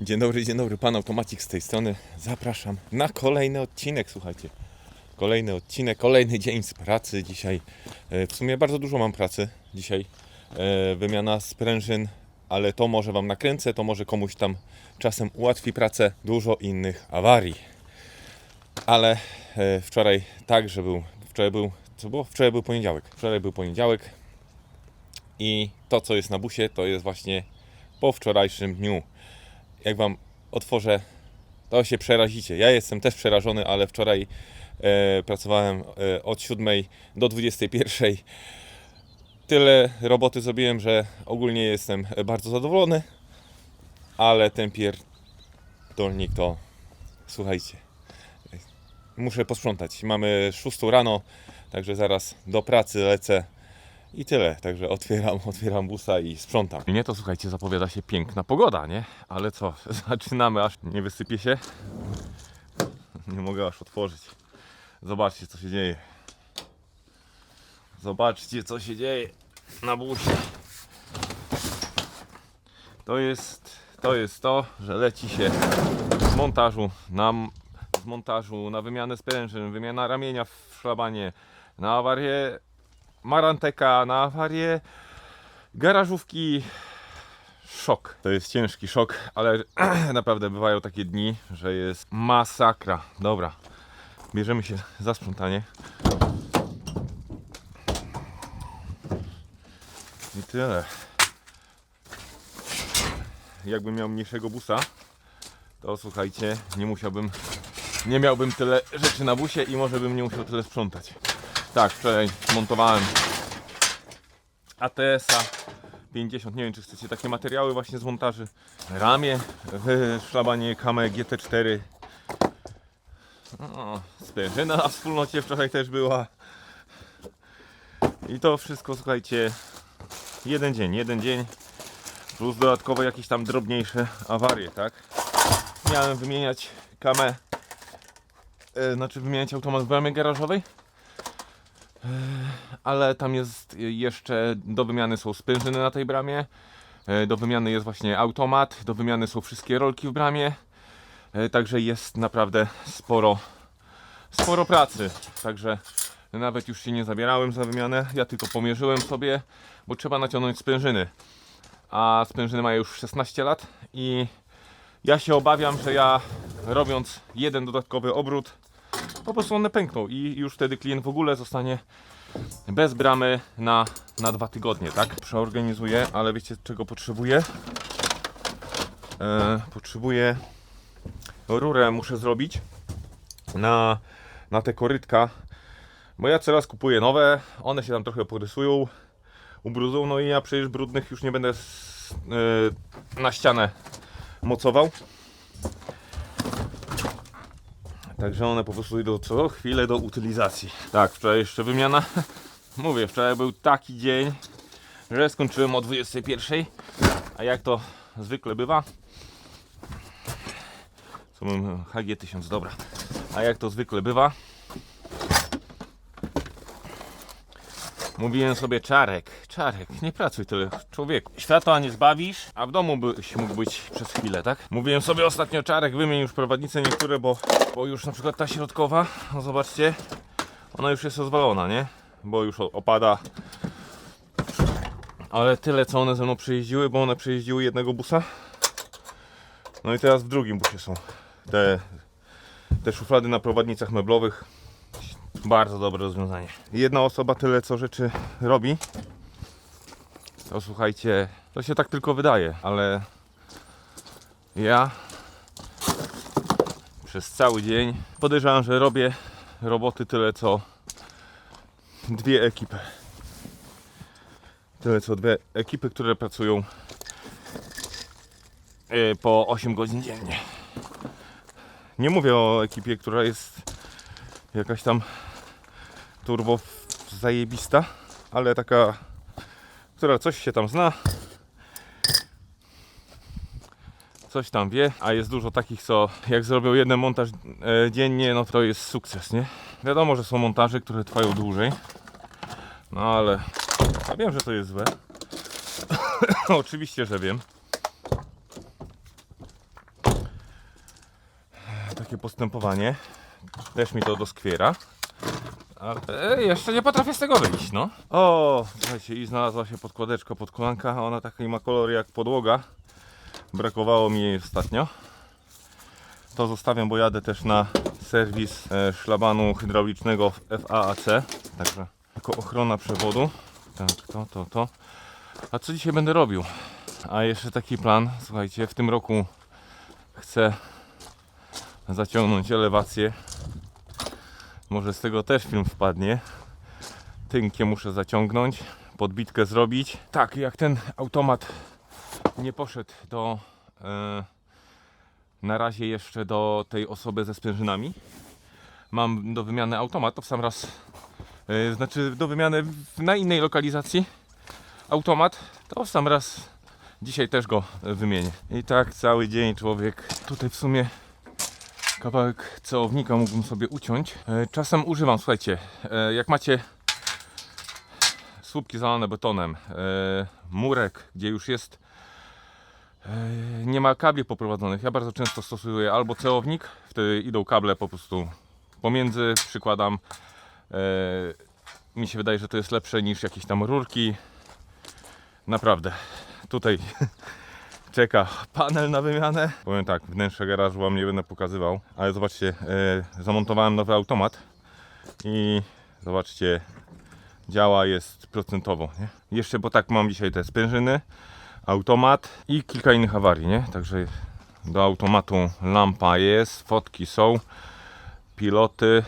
Dzień dobry, pan Automatik z tej strony. Zapraszam na kolejny odcinek, słuchajcie. Kolejny odcinek, kolejny dzień z pracy dzisiaj. W sumie bardzo dużo mam pracy dzisiaj. Wymiana sprężyn, ale to może wam nakręcę, to może komuś tam czasem ułatwi pracę. Dużo innych awarii. Ale wczoraj także był, co było? Wczoraj był poniedziałek. Wczoraj był poniedziałek i to, co jest na busie, to jest właśnie po wczorajszym dniu. Jak wam otworzę, to się przerazicie. Ja jestem też przerażony, ale wczoraj pracowałem od 7 do 21. Tyle roboty zrobiłem, że ogólnie jestem bardzo zadowolony, ale ten pierdolnik to, słuchajcie, muszę posprzątać. Mamy 6 rano, także zaraz do pracy lecę. I tyle, także otwieram busa i sprzątam. Nie, to słuchajcie, zapowiada się piękna pogoda, nie? Ale co, zaczynamy, aż nie wysypie się. Nie mogę aż otworzyć. Zobaczcie, co się dzieje. Zobaczcie, co się dzieje na busie. To jest to, że leci się z montażu na wymianę sprężyn, wymiana ramienia w szlabanie, na awarię Maranteka, na awarię garażówki. Szok. To jest ciężki szok, ale naprawdę bywają takie dni, że jest masakra. Dobra, bierzemy się za sprzątanie. I tyle. Jakbym miał mniejszego busa, to słuchajcie, nie miałbym tyle rzeczy na busie i może bym nie musiał tyle sprzątać. Tak, wczoraj montowałem ATS-a 50, nie wiem czy chcecie takie materiały właśnie z montaży. Ramię w szlabanie Kame GT4. Sprężyna na wspólnocie wczoraj też była. I to wszystko, słuchajcie, jeden dzień. Plus dodatkowo jakieś tam drobniejsze awarie, tak? Miałem wymieniać Kame, wymieniać automat w bramie garażowej. Ale tam jest jeszcze, do wymiany są sprężyny na tej bramie, do wymiany jest właśnie automat, do wymiany są wszystkie rolki w bramie, także jest naprawdę sporo pracy, także nawet już się nie zabierałem za wymianę, ja tylko pomierzyłem sobie, bo trzeba naciągnąć sprężyny, a sprężyny mają już 16 lat i ja się obawiam, że ja robiąc jeden dodatkowy obrót, po prostu one pękną i już wtedy klient w ogóle zostanie bez bramy na 2 tygodnie, tak? Przeorganizuję, ale wiecie czego potrzebuję? Potrzebuję rurę, muszę zrobić na te korytka, bo ja coraz kupuję nowe, one się tam trochę porysują, ubrudzą, no i ja przecież brudnych już nie będę na ścianę mocował. Także one po prostu idą co chwilę do utylizacji. Tak, wczoraj jeszcze wymiana. Mówię, wczoraj był taki dzień, że skończyłem o 21. A jak to zwykle bywa, co mam HG1000, dobra. A jak to zwykle bywa, mówiłem sobie, Czarek, nie pracuj tyle, człowieku. Światła nie zbawisz, a w domu byś mógł być przez chwilę, tak? Mówiłem sobie ostatnio, Czarek, wymień już prowadnice niektóre, bo już na przykład ta środkowa, no zobaczcie, ona już jest rozwalona, nie? Bo już opada. Ale tyle, co one ze mną przejeździły, bo one przejeździły jednego busa. No i teraz w drugim busie są te szuflady na prowadnicach meblowych. Bardzo dobre rozwiązanie. Jedna osoba tyle co rzeczy robi. To słuchajcie, to się tak tylko wydaje, ale ja przez cały dzień podejrzewam, że robię roboty tyle co 2 ekipy. Tyle co 2 ekipy, które pracują po 8 godzin dziennie. Nie mówię o ekipie, która jest jakaś tam turbo zajebista, ale taka, która coś się tam zna, coś tam wie, a jest dużo takich, co jak zrobią jeden montaż dziennie, no to jest sukces, nie? Wiadomo, że są montaże, które trwają dłużej, no ale ja wiem, że to jest złe. Oczywiście, że wiem. takie postępowanie. Też mi to doskwiera. Ale jeszcze nie potrafię z tego wyjść, no. O, słuchajcie, i znalazła się podkładeczka pod kolanka. Ona taki ma kolor jak podłoga. Brakowało mi jej ostatnio. To zostawiam, bo jadę też na serwis szlabanu hydraulicznego w FAAC. Także jako ochrona przewodu. Tak, to. A co dzisiaj będę robił? A jeszcze taki plan, słuchajcie, w tym roku chcę zaciągnąć elewację. Może z tego też film wpadnie. Tynkiem muszę zaciągnąć, podbitkę zrobić. Tak, jak ten automat nie poszedł do na razie jeszcze do tej osoby ze sprężynami. Mam do wymiany automat, to w sam raz znaczy do wymiany na innej lokalizacji automat, to w sam raz dzisiaj też go wymienię. I tak cały dzień człowiek tutaj w sumie kawałek ceownika mógłbym sobie uciąć. Czasem używam, słuchajcie, jak macie słupki zalane betonem, murek, gdzie już jest nie ma kabli poprowadzonych, ja bardzo często stosuję albo ceownik, wtedy idą kable po prostu pomiędzy, przykładam. Mi się wydaje, że to jest lepsze niż jakieś tam rurki. Naprawdę, tutaj czeka panel na wymianę. Powiem tak, wnętrze garażu wam nie będę pokazywał, ale zobaczcie, zamontowałem nowy automat i zobaczcie, działa, jest procentowo, nie? Jeszcze, bo tak mam dzisiaj te sprężyny, automat i kilka innych awarii, nie? Także do automatu lampa jest, fotki są, piloty,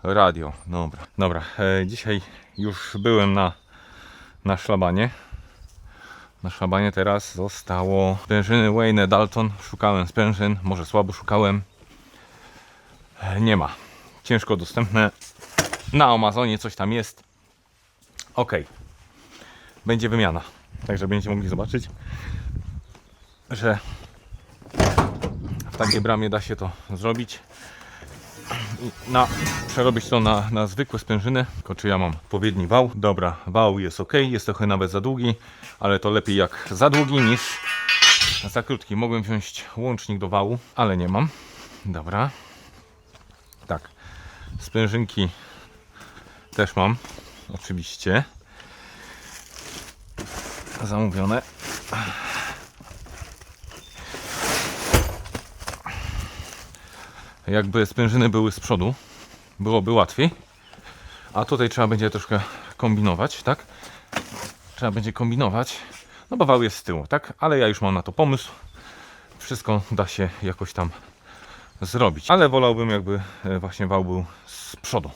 radio. Dobra, dzisiaj już byłem na szlabanie. Na szlabanie teraz zostało sprężyny Wayne Dalton. Szukałem sprężyn, może słabo szukałem. Nie ma. Ciężko dostępne. Na Amazonie coś tam jest. Ok. Będzie wymiana. Także będziecie mogli zobaczyć, że w takiej bramie da się to zrobić. Przerobić to na zwykłe sprężyny. Tylko czy ja mam odpowiedni wał? Dobra, wał jest ok, jest trochę nawet za długi, ale to lepiej jak za długi niż za krótki. Mogłem wziąć łącznik do wału, ale nie mam. Dobra. Tak. Sprężynki też mam. Oczywiście. Zamówione. Jakby sprężyny były z przodu, byłoby łatwiej. A tutaj trzeba będzie troszkę kombinować, tak? Trzeba będzie kombinować. No bo wał jest z tyłu, tak? Ale ja już mam na to pomysł. Wszystko da się jakoś tam zrobić. Ale wolałbym, jakby właśnie wał był z przodu.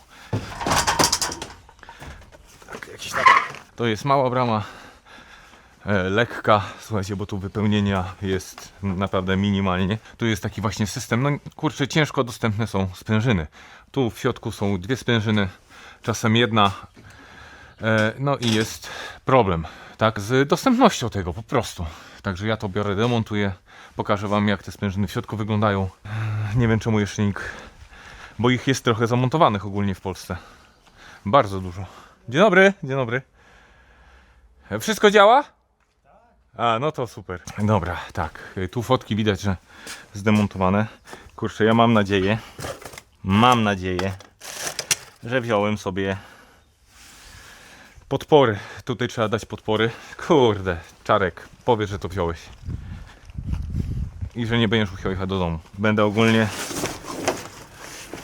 Tak, jakiś tak. To jest mała brama. Lekka, słuchajcie, bo tu wypełnienia jest naprawdę minimalnie. Tu jest taki właśnie system, no kurczę, ciężko dostępne są sprężyny. Tu w środku są dwie sprężyny, czasem jedna. No i jest problem, tak, z dostępnością tego po prostu. Także ja to biorę, demontuję, pokażę wam, jak te sprężyny w środku wyglądają. Nie wiem, czemu jeszcze nikt, bo ich jest trochę zamontowanych ogólnie w Polsce. Bardzo dużo. Dzień dobry, dzień dobry. Wszystko działa? A, no to super. Dobra, tak. Tu fotki widać, że zdemontowane. Kurczę, ja mam nadzieję, że wziąłem sobie podpory. Tutaj trzeba dać podpory. Kurde, Czarek, powiedz, że to wziąłeś. I że nie będziesz musiał jechać do domu. Będę ogólnie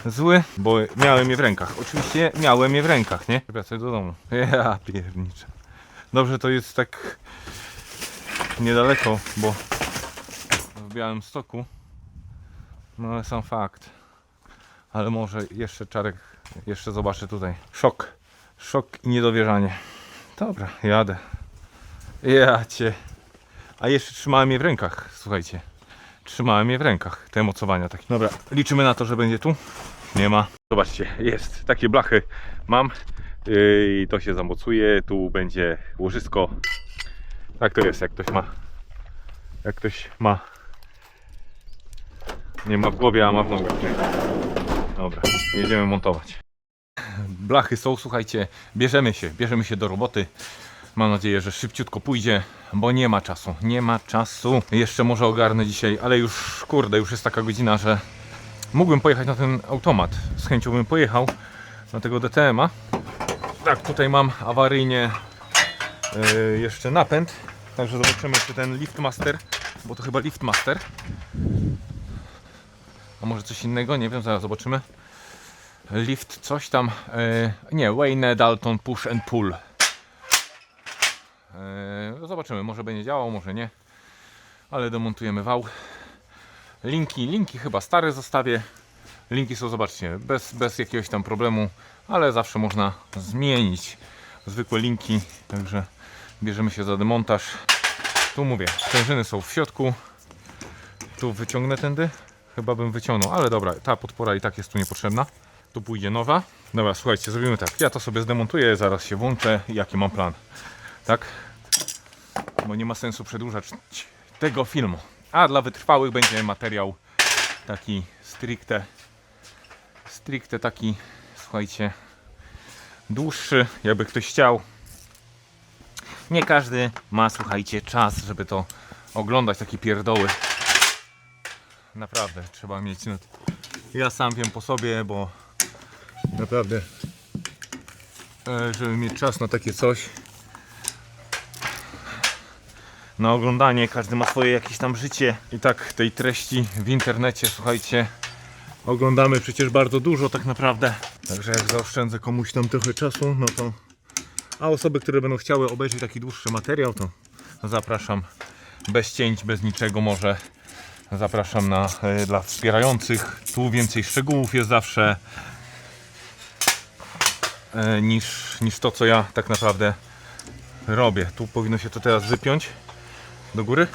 zły, bo miałem je w rękach. Oczywiście miałem je w rękach, nie? Wracaj do domu. Ja pierniczę. Dobrze, to jest tak niedaleko, bo w Białymstoku. No ale sam fakt. Ale może jeszcze Czarek, jeszcze zobaczę tutaj. Szok i niedowierzanie. Dobra, jadę. Ja cię. A jeszcze trzymałem je w rękach, słuchajcie. Trzymałem je w rękach, te mocowania takie. Dobra, liczymy na to, że będzie tu. Nie ma. Zobaczcie, jest. Takie blachy mam. I to się zamocuje. Tu będzie łożysko. Tak to jest, jak ktoś ma. Jak ktoś ma. Nie ma w głowie, a ma w nogach. Dobra, jedziemy montować. Blachy są, słuchajcie, bierzemy się do roboty. Mam nadzieję, że szybciutko pójdzie, bo nie ma czasu. Jeszcze może ogarnę dzisiaj, ale już, kurde, już jest taka godzina, że Mógłbym pojechać na ten automat. Z chęcią bym pojechał na tego DTM-a. Tak, tutaj mam awaryjnie jeszcze napęd. Także zobaczymy, czy ten Liftmaster, bo to chyba Liftmaster. A może coś innego? Nie wiem, zaraz zobaczymy. Lift, coś tam. Nie, Wayne Dalton Push and Pull. Zobaczymy, może będzie działał, może nie. Ale demontujemy wał. Linki chyba stare zostawię. Linki są, zobaczcie, bez jakiegoś tam problemu, ale zawsze można zmienić zwykłe linki. Także bierzemy się za demontaż. Tu mówię, sprężyny są w środku. Tu wyciągnę tędy. Chyba bym wyciągnął, ale dobra, ta podpora i tak jest tu niepotrzebna. Tu pójdzie nowa. Dobra, słuchajcie, zrobimy tak. Ja to sobie zdemontuję, zaraz się włączę i jaki mam plan. Tak? Bo nie ma sensu przedłużać tego filmu. A dla wytrwałych będzie materiał taki stricte taki, słuchajcie, dłuższy, jakby ktoś chciał. Nie każdy ma, słuchajcie, czas, żeby to oglądać, takie pierdoły. Naprawdę, trzeba mieć. No, ja sam wiem po sobie, bo naprawdę, żeby mieć czas na takie coś, na oglądanie, każdy ma swoje jakieś tam życie. I tak tej treści w internecie, słuchajcie, oglądamy przecież bardzo dużo tak naprawdę. Także jak zaoszczędzę komuś tam trochę czasu, no to... A osoby, które będą chciały obejrzeć taki dłuższy materiał, to zapraszam bez cięć, bez niczego może. Zapraszam dla wspierających. Tu więcej szczegółów jest zawsze niż to, co ja tak naprawdę robię. Tu powinno się to teraz wypiąć do góry.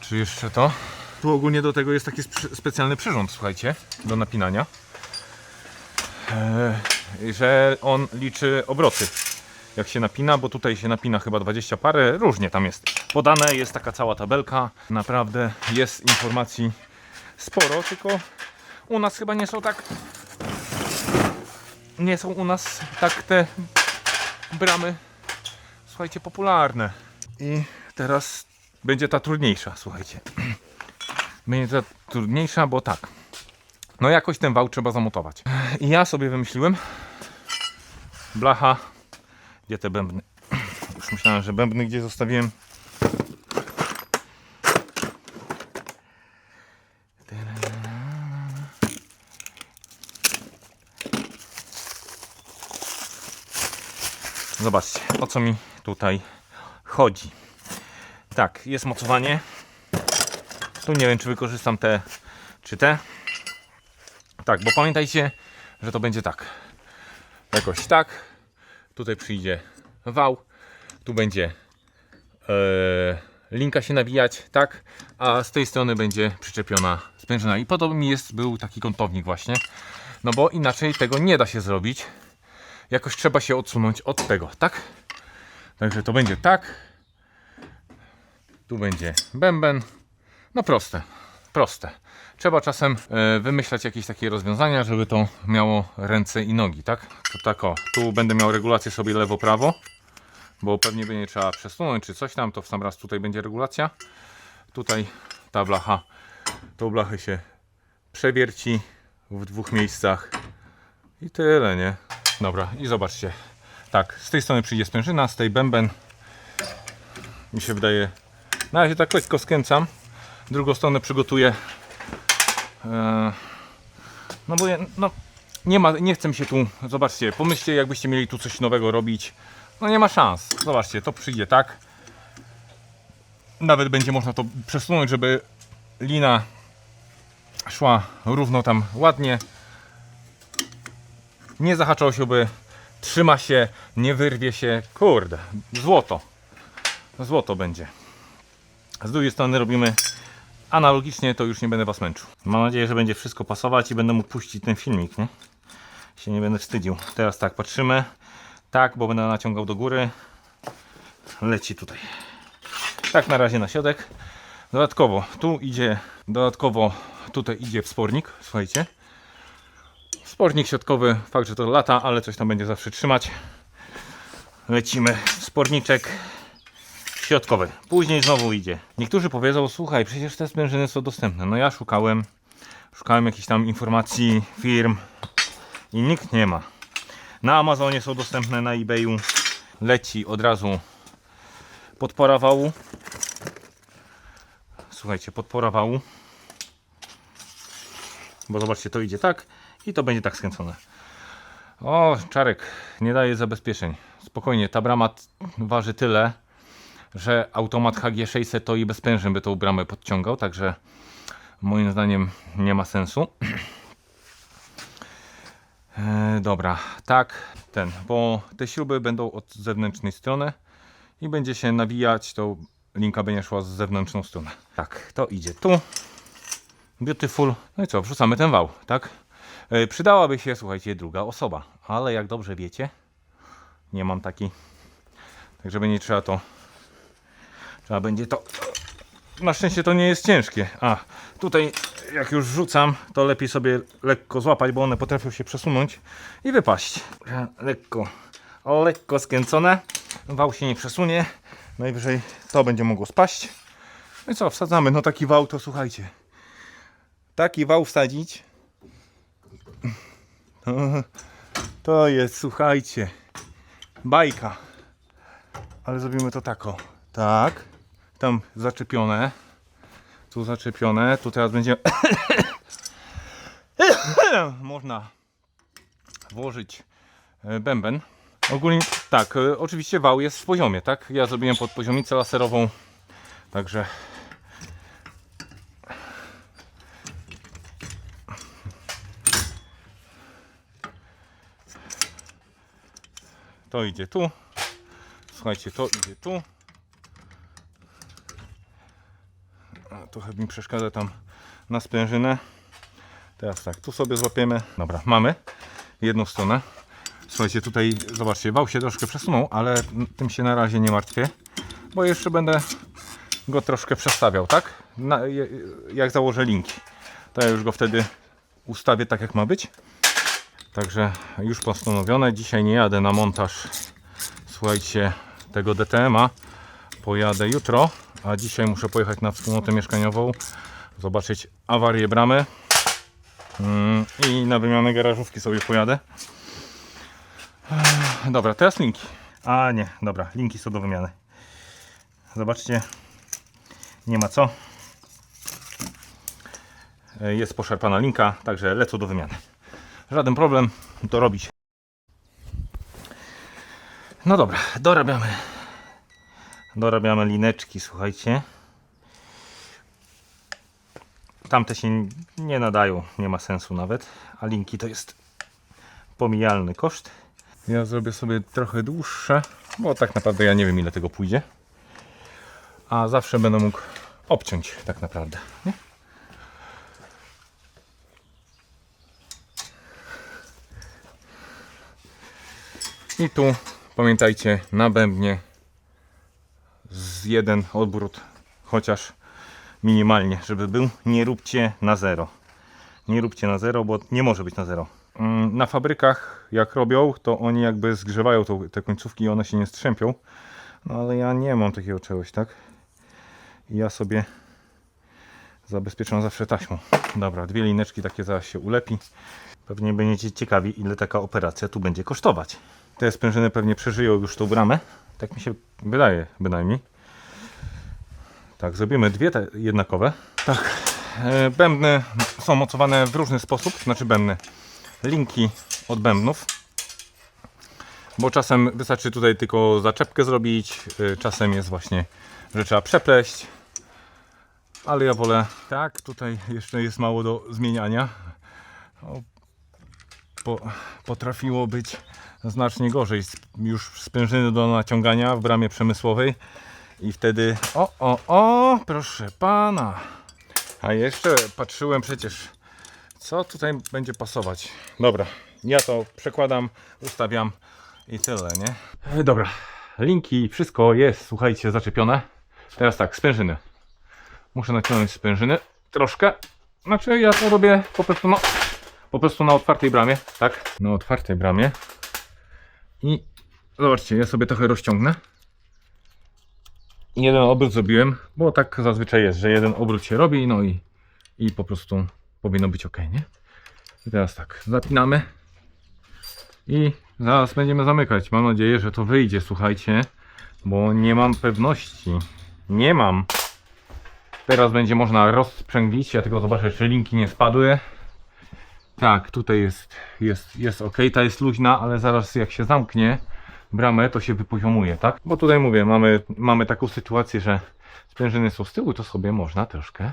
Czy jeszcze to? Tu ogólnie do tego jest taki specjalny przyrząd, słuchajcie, do napinania. Że on liczy obroty, jak się napina, bo tutaj się napina chyba 20 parę, różnie tam jest podane, jest taka cała tabelka, naprawdę jest informacji sporo, tylko u nas chyba nie są u nas tak te bramy, słuchajcie, popularne. I teraz będzie ta trudniejsza, słuchajcie. Będzie ta trudniejsza, bo tak, no jakoś ten wał trzeba zamontować. I ja sobie wymyśliłem, blacha, gdzie te bębny? Już myślałem, że bębny gdzie zostawiłem. Zobaczcie, o co mi tutaj chodzi. Tak, jest mocowanie. Tu nie wiem, czy wykorzystam te, czy te. Tak, bo pamiętajcie, że to będzie tak. Jakoś tak. Tutaj przyjdzie wał. Tu będzie linka się nawijać, tak. A z tej strony będzie przyczepiona sprężyna. I podobnie mi był taki kątownik właśnie. No bo inaczej tego nie da się zrobić. Jakoś trzeba się odsunąć od tego, tak? Także to będzie tak. Tu będzie bęben. No proste. Trzeba czasem wymyślać jakieś takie rozwiązania, żeby to miało ręce i nogi, tak? To tak o, tu będę miał regulację sobie lewo-prawo, bo pewnie będzie trzeba przesunąć czy coś tam, to w sam raz tutaj będzie regulacja. Tutaj ta blacha, tą blachę się przewierci w dwóch miejscach i tyle, nie? Dobra, i zobaczcie. Tak, z tej strony przyjdzie sprężyna, z tej bęben. Mi się wydaje, na razie tak lekko skręcam. Drugą stronę przygotuję. No bo nie chcę mi się tu, zobaczcie, pomyślcie, jakbyście mieli tu coś nowego robić. No nie ma szans. Zobaczcie, to przyjdzie tak. Nawet będzie można to przesunąć, żeby lina szła równo tam ładnie. Nie zahaczało się, by trzyma się, nie wyrwie się. Kurde, złoto będzie. Z drugiej strony robimy analogicznie, to już nie będę was męczył. Mam nadzieję, że będzie wszystko pasować i będę mógł puścić ten filmik, nie? Się nie będę wstydził. Teraz tak, patrzymy. Tak, bo będę naciągał do góry. Leci tutaj. Tak, na razie na środek. Dodatkowo tutaj idzie wspornik, słuchajcie. Wspornik środkowy, fakt, że to lata, ale coś tam będzie zawsze trzymać. Lecimy, wsporniczek środkowy. Później znowu idzie. Niektórzy powiedzą, słuchaj, przecież te sprężyny są dostępne. No ja szukałem Szukałem jakichś tam informacji firm i nikt nie ma. Na Amazonie są dostępne, na eBayu leci od razu podpora wału. Słuchajcie, podpora wału. Bo zobaczcie, to idzie tak i to będzie tak skręcone. O, Czarek, nie daje zabezpieczeń. Spokojnie, ta brama waży tyle, że automat HG600 to i bez prężyn by tą bramę podciągał, także moim zdaniem nie ma sensu. Dobra, tak, bo te śruby będą od zewnętrznej strony i będzie się nawijać, to linka będzie szła z zewnętrzną stronę. Tak, to idzie tu. Beautiful. No i co, wrzucamy ten wał, tak? Przydałaby się, słuchajcie, druga osoba, ale jak dobrze wiecie, nie mam takiej. Także będzie trzeba będzie to. Na szczęście to nie jest ciężkie. A tutaj jak już rzucam, to lepiej sobie lekko złapać, bo one potrafią się przesunąć i wypaść. Lekko skręcone. Wał się nie przesunie. Najwyżej to będzie mogło spaść. No i co, wsadzamy. No taki wał to słuchajcie. Taki wał wsadzić. To jest, słuchajcie, bajka. Ale zrobimy to tako. Tak. Tam zaczepione. Tu zaczepione. Tu teraz będzie można włożyć bęben. Ogólnie tak, oczywiście wał jest w poziomie, tak? Ja zrobiłem pod poziomicę laserową. Także to idzie tu. Słuchajcie, to idzie tu. A, trochę mi przeszkadza tam na sprężynę. Teraz tak, tu sobie złapiemy. Dobra, mamy jedną stronę. Słuchajcie, tutaj zobaczcie, wał się troszkę przesunął, ale tym się na razie nie martwię, bo jeszcze będę go troszkę przestawiał, tak? Jak założę linki, to ja już go wtedy ustawię tak jak ma być. Także już postanowione. Dzisiaj nie jadę na montaż, słuchajcie, tego DTM-a. Pojadę jutro, a dzisiaj muszę pojechać na wspólnotę mieszkaniową, zobaczyć awarię bramy i na wymianę garażówki sobie pojadę. Dobra, teraz linki. A nie, dobra, linki są do wymiany. Zobaczcie, nie ma co. Jest poszarpana linka, także lecą do wymiany. Żaden problem, to robić. No dobra, dorabiamy lineczki, słuchajcie. Tamte się nie nadają, nie ma sensu nawet, a linki to jest pomijalny koszt. Ja zrobię sobie trochę dłuższe, bo tak naprawdę ja nie wiem ile tego pójdzie. A zawsze będę mógł obciąć tak naprawdę, nie? I tu pamiętajcie, na bębnie z jeden obrót, chociaż minimalnie, żeby był. Nie róbcie na zero. Nie róbcie na zero, bo nie może być na zero. Na fabrykach jak robią, to oni jakby zgrzewają te końcówki i one się nie strzępią. No ale ja nie mam takiego czegoś, tak? I ja sobie zabezpieczam zawsze taśmą. Dobra, dwie lineczki takie zaraz się ulepi. Pewnie będziecie ciekawi, ile taka operacja tu będzie kosztować. Te sprężyny pewnie przeżyją już tą bramę. Tak mi się wydaje bynajmniej. Tak, zrobimy dwie te jednakowe. Tak, bębny są mocowane w różny sposób. Znaczy bębny, linki od bębnów. Bo czasem wystarczy tutaj tylko zaczepkę zrobić. Czasem jest właśnie, że trzeba przepleść. Ale ja wolę tak, tutaj jeszcze jest mało do zmieniania. Potrafiło być znacznie gorzej. Już sprężyny do naciągania w bramie przemysłowej i wtedy proszę pana. A jeszcze patrzyłem przecież, co tutaj będzie pasować. Dobra, ja to przekładam, ustawiam i tyle, nie? Dobra, linki, wszystko jest, słuchajcie, zaczepione. Teraz tak, sprężyny. Muszę naciągnąć sprężyny troszkę. Znaczy ja to robię po prostu na otwartej bramie, tak? Na otwartej bramie. I zobaczcie, ja sobie trochę rozciągnę. Jeden obrót zrobiłem, bo tak zazwyczaj jest, że jeden obrót się robi, no i po prostu powinno być ok, nie? I teraz tak, zapinamy i zaraz będziemy zamykać. Mam nadzieję, że to wyjdzie, słuchajcie, bo nie mam pewności. Nie mam. Teraz będzie można rozsprzęglić. Ja tylko zobaczę, czy linki nie spadły. Tak, tutaj jest ok. Ta jest luźna, ale zaraz jak się zamknie bramę, to się wypoziomuje, tak? Bo tutaj mówię, mamy taką sytuację, że sprężyny są z tyłu, to sobie można troszkę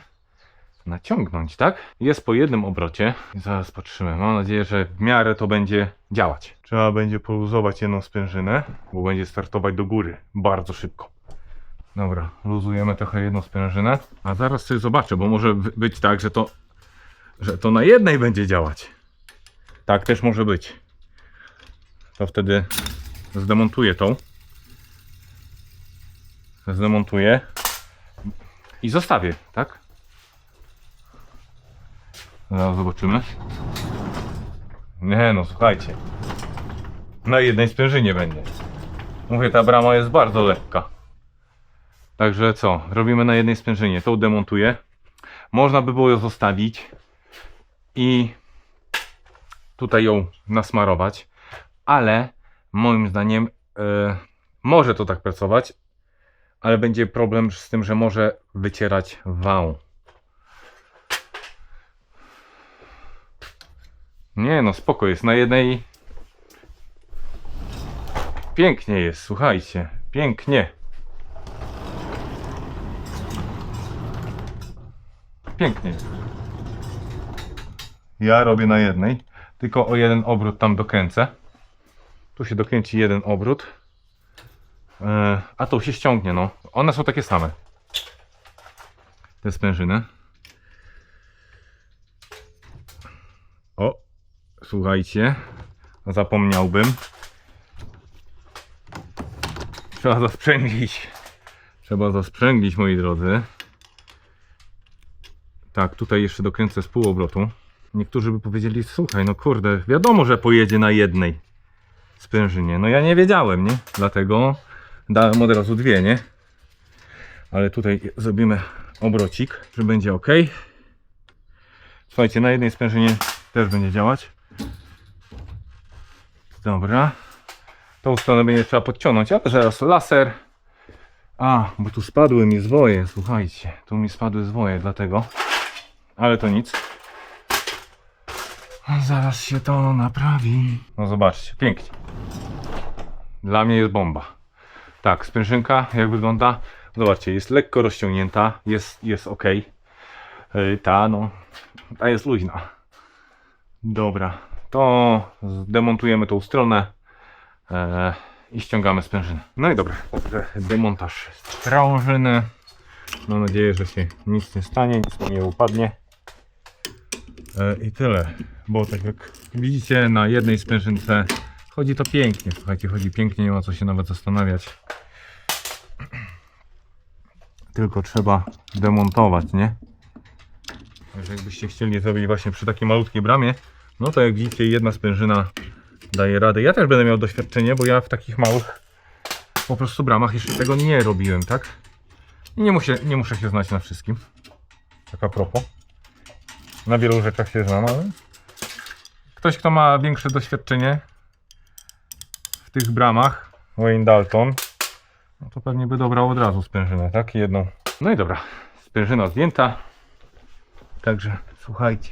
naciągnąć, tak? Jest po jednym obrocie. I zaraz patrzymy. Mam nadzieję, że w miarę to będzie działać. Trzeba będzie poluzować jedną sprężynę, bo będzie startować do góry bardzo szybko. Dobra, luzujemy trochę jedną sprężynę. A zaraz sobie zobaczę, bo może być tak, że to na jednej będzie działać. Tak też może być. To wtedy zdemontuję tą. Zdemontuję i zostawię, tak? Zaraz zobaczymy. Nie no, słuchajcie. Na jednej sprężynie będzie. Mówię, ta brama jest bardzo lekka. Także co? Robimy na jednej sprężynie. Tą demontuję. Można by było ją zostawić i tutaj ją nasmarować, ale moim zdaniem może to tak pracować, ale będzie problem z tym, że może wycierać wał. Nie no, spoko jest. Na jednej pięknie jest, słuchajcie. Pięknie. Pięknie jest. Ja robię na jednej, tylko o jeden obrót tam dokręcę. Tu się dokręci jeden obrót, a to się ściągnie, no. One są takie same. Te sprężyny. O, słuchajcie, zapomniałbym. Trzeba zasprzęglić. Trzeba zasprzęglić, moi drodzy. Tak, tutaj jeszcze dokręcę z pół obrotu. Niektórzy by powiedzieli, słuchaj, no kurde, wiadomo, że pojedzie na jednej sprężynie. No ja nie wiedziałem, nie? Dlatego dałem od razu dwie, nie? Ale tutaj zrobimy obrocik, że będzie ok. Słuchajcie, na jednej sprężynie też będzie działać. Dobra. Tą stronę będzie trzeba podciągnąć, ale zaraz laser. A, bo tu spadły mi zwoje, słuchajcie. Tu mi spadły zwoje, dlatego. Ale to nic. Zaraz się to naprawi. No zobaczcie, pięknie. Dla mnie jest bomba. Tak, sprężynka jak wygląda? Zobaczcie, jest lekko rozciągnięta, jest ok. Ta jest luźna. Dobra, to zdemontujemy tą stronę i ściągamy sprężynę. No i dobra, także demontaż sprężyny. Mam nadzieję, że się nic nie stanie, nic mi nie upadnie. I tyle, bo tak jak widzicie, na jednej sprężynce chodzi to pięknie. Słuchajcie, chodzi pięknie, nie ma co się nawet zastanawiać. Tylko trzeba demontować, nie? Także jakbyście chcieli zrobić właśnie przy takiej malutkiej bramie, no to jak widzicie, jedna sprężyna daje radę. Ja też będę miał doświadczenie, bo ja w takich małych po prostu bramach jeszcze tego nie robiłem, tak? I nie muszę się znać na wszystkim. Tak a propos. Na wielu rzeczach się znam, ale ktoś, kto ma większe doświadczenie w tych bramach, Wayne Dalton, no to pewnie by dobrał od razu sprężynę, tak? Jedną. No i dobra, sprężyna zdjęta. Także słuchajcie,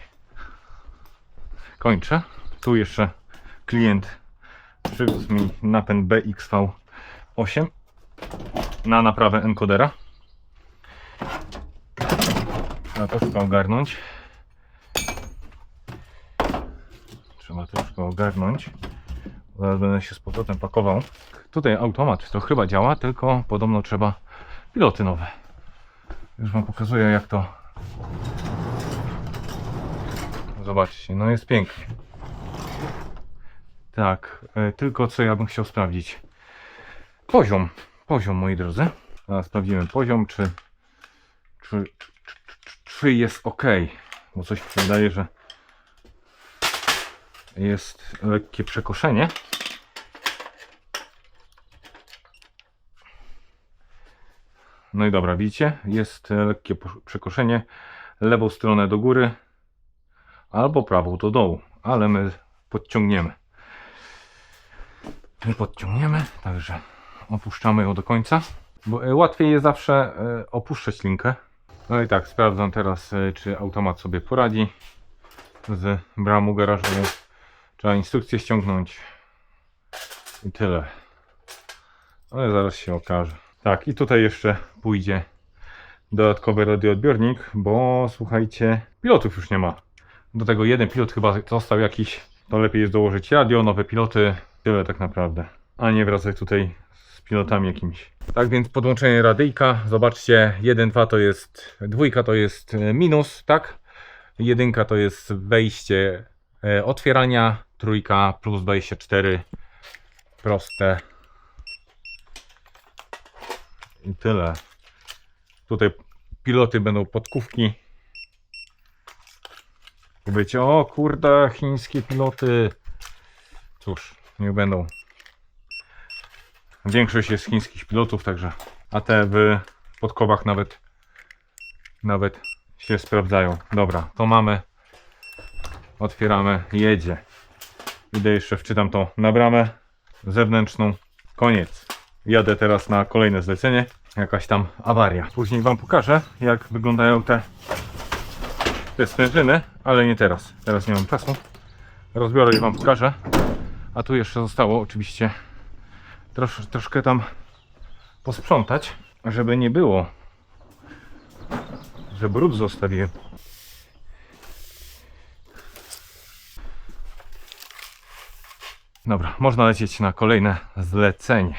kończę. Tu jeszcze klient przywiózł mi napęd BXV8 na naprawę enkodera. Trzeba troszkę ogarnąć. Zaraz będę się z powrotem pakował. Tutaj automat to chyba działa, tylko podobno trzeba piloty nowe. Już wam pokazuję, jak to. Zobaczcie, no jest pięknie. Tak, tylko co ja bym chciał sprawdzić. Poziom, moi drodzy. Teraz sprawdzimy poziom, czy jest ok. Bo coś mi się wydaje, że jest lekkie przekoszenie. No i dobra, widzicie? Jest lekkie przekoszenie. Lewą stronę do góry, albo prawą do dołu, ale my podciągniemy. My podciągniemy, także opuszczamy ją do końca, bo łatwiej jest zawsze opuszczać linkę. No i tak, sprawdzam teraz, czy automat sobie poradzi z bramą garażową. Trzeba instrukcję ściągnąć i tyle. Ale zaraz się okaże. Tak, i tutaj jeszcze pójdzie dodatkowy radioodbiornik, bo słuchajcie, pilotów już nie ma. Do tego jeden pilot chyba został jakiś, to lepiej jest dołożyć radio, nowe piloty, tyle tak naprawdę. A nie wracać tutaj z pilotami jakimiś. Tak więc podłączenie radyjka, zobaczcie, 1.2 to jest, 2 to jest minus, tak? 1 to jest wejście otwierania, 3 plus 24 proste. I tyle. Tutaj piloty będą podkówki. Powiecie, o kurde, chińskie piloty. Cóż, niech będą. Większość jest chińskich pilotów, także. A te w podkowach nawet się sprawdzają. Dobra, to mamy. Otwieramy, jedzie. Idę jeszcze wczytam to na bramę zewnętrzną. Koniec. Jadę teraz na kolejne zlecenie. Jakaś tam awaria. Później wam pokażę, jak wyglądają te sprężyny, ale nie teraz. Teraz nie mam czasu. Rozbiorę i wam pokażę. A tu jeszcze zostało oczywiście troszkę tam posprzątać, żeby nie było, że brud zostawiłem. Dobra, można lecieć na kolejne zlecenie.